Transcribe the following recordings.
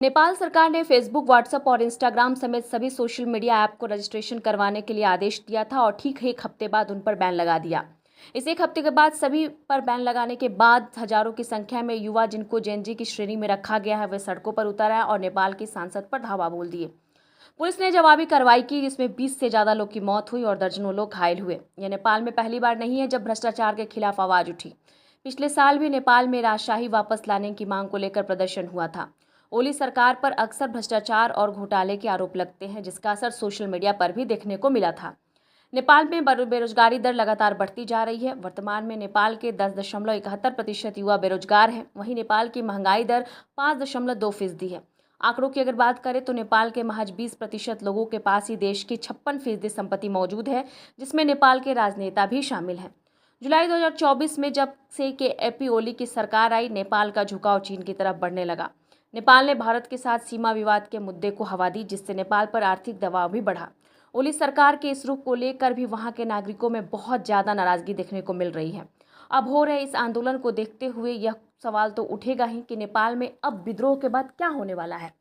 नेपाल सरकार ने Facebook, WhatsApp और इंस्टाग्राम समेत सभी सोशल मीडिया ऐप को रजिस्ट्रेशन करवाने के लिए आदेश दिया था और ठीक 1 हफ्ते बाद उन पर बैन लगा दिया। इस 1 हफ्ते के बाद सभी पर बैन लगाने के बाद हजारों की संख्या में युवा, जिनको जेनजी की श्रेणी में रखा गया है, वे सड़कों पर उतर आए और नेपाल की सांसद पर धावा बोल दिए। पुलिस ने जवाबी कार्रवाई की, जिसमें 20 से ज्यादा लोग की मौत हुई और दर्जनों लोग घायल हुए। यह नेपाल में पहली बार नहीं है जब भ्रष्टाचार के खिलाफ आवाज उठी। पिछले साल भी नेपाल में राजशाही वापस लाने की मांग को लेकर प्रदर्शन हुआ था। ओली सरकार पर अक्सर भ्रष्टाचार और घोटाले के आरोप लगते हैं, जिसका असर सोशल मीडिया पर भी देखने को मिला था। नेपाल में बेरोजगारी दर लगातार बढ़ती जा रही है। वर्तमान में नेपाल के 10.71% युवा बेरोजगार हैं। वहीं नेपाल की महंगाई दर 5.2% है। आंकड़ों की अगर बात करें तो नेपाल के महज 20% लोगों के पास ही देश की 56% संपत्ति मौजूद है, जिसमें नेपाल के राजनेता भी शामिल हैं। जुलाई 2024 में जब से के एपी ओली की सरकार आई, नेपाल का झुकाव चीन की तरफ बढ़ने लगा। नेपाल ने भारत के साथ सीमा विवाद के मुद्दे को हवा दी, जिससे नेपाल पर आर्थिक दबाव भी बढ़ा। ओली सरकार के इस रुख को लेकर भी वहां के नागरिकों में बहुत ज्यादा नाराजगी देखने को मिल रही है। अब हो रहे इस आंदोलन को देखते हुए यह सवाल तो उठेगा ही कि नेपाल में अब विद्रोह के बाद क्या होने वाला है।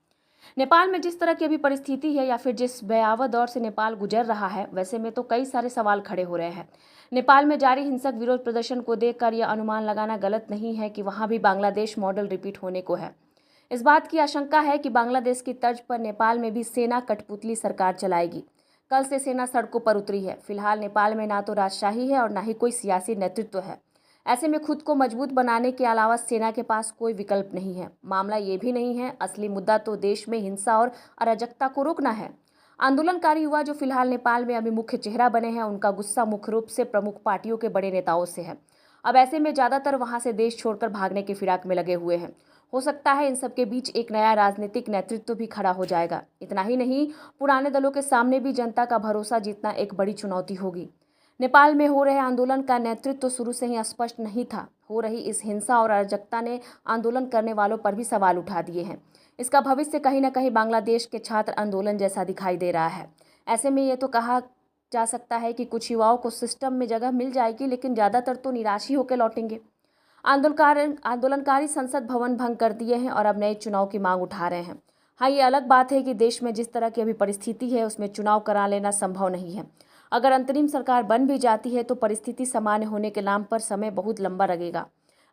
नेपाल में जिस तरह की अभी परिस्थिति है या फिर जिस भयावह दौर से नेपाल गुजर रहा है, वैसे में तो कई सारे सवाल खड़े हो रहे हैं। नेपाल में जारी हिंसक विरोध प्रदर्शन को देखकर यह अनुमान लगाना गलत नहीं है कि वहां भी बांग्लादेश मॉडल रिपीट होने को है। इस बात की आशंका है कि बांग्लादेश की तर्ज पर नेपाल में भी सेना कठपुतली सरकार चलाएगी। कल से सेना सड़कों पर उतरी है। फिलहाल नेपाल में ना तो राजशाही है और ना ही कोई सियासी नेतृत्व है। ऐसे में खुद को मजबूत बनाने के अलावा सेना के पास कोई विकल्प नहीं है। मामला ये भी नहीं है, असली मुद्दा तो देश में हिंसा और अराजकता को रोकना है। आंदोलनकारी युवा जो फिलहाल नेपाल में अभी मुख्य चेहरा बने हैं, उनका गुस्सा मुख्य रूप से प्रमुख पार्टियों के बड़े नेताओं से है। अब ऐसे में ज्यादातर वहां से देश छोड़कर भागने की फिराक में लगे हुए हैं। हो सकता है इन सबके बीच एक नया राजनीतिक नेतृत्व भी खड़ा हो जाएगा। इतना ही नहीं, पुराने दलों के सामने भी जनता का भरोसा जीतना एक बड़ी चुनौती होगी। नेपाल में हो रहे आंदोलन का नेतृत्व तो शुरू से ही स्पष्ट नहीं था। हो रही इस हिंसा और अराजकता ने आंदोलन करने वालों पर भी सवाल उठा दिए हैं। इसका भविष्य कहीं न कहीं बांग्लादेश के छात्र आंदोलन जैसा दिखाई दे रहा है। ऐसे में ये तो कहा जा सकता है कि कुछ युवाओं को सिस्टम में जगह मिल जाएगी, लेकिन ज़्यादातर तो निराश ही होकर लौटेंगे। आंदोलनकारी संसद भवन भंग कर दिए हैं और अब नए चुनाव की मांग उठा रहे हैं। हाँ, ये अलग बात है कि देश में जिस तरह की अभी परिस्थिति है, उसमें चुनाव करा लेना संभव नहीं है। अगर अंतरिम सरकार बन भी जाती है तो परिस्थिति सामान्य होने के नाम पर समय बहुत लंबा लगेगा।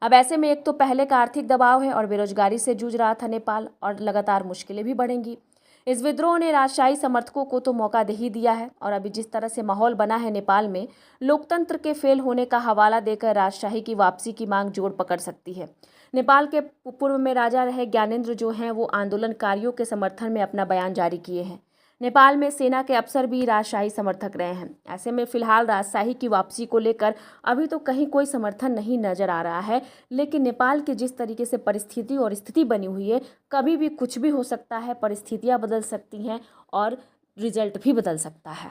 अब ऐसे में एक तो पहले का आर्थिक दबाव है और बेरोजगारी से जूझ रहा था नेपाल, और लगातार मुश्किलें भी बढ़ेंगी। इस विद्रोह ने राजशाही समर्थकों को तो मौका दे ही दिया है, और अभी जिस तरह से माहौल बना है नेपाल में, लोकतंत्र के फेल होने का हवाला देकर राजशाही की वापसी की मांग जोर पकड़ सकती है। नेपाल के पूर्व में राजा रहे ज्ञानेंद्र जो हैं, वो आंदोलनकारियों के समर्थन में अपना बयान जारी किए हैं। नेपाल में सेना के अफसर भी राजशाही समर्थक रहे हैं। ऐसे में फिलहाल राजशाही की वापसी को लेकर अभी तो कहीं कोई समर्थन नहीं नजर आ रहा है, लेकिन नेपाल की जिस तरीके से परिस्थिति और स्थिति बनी हुई है, कभी भी कुछ भी हो सकता है। परिस्थितियां बदल सकती हैं और रिजल्ट भी बदल सकता है।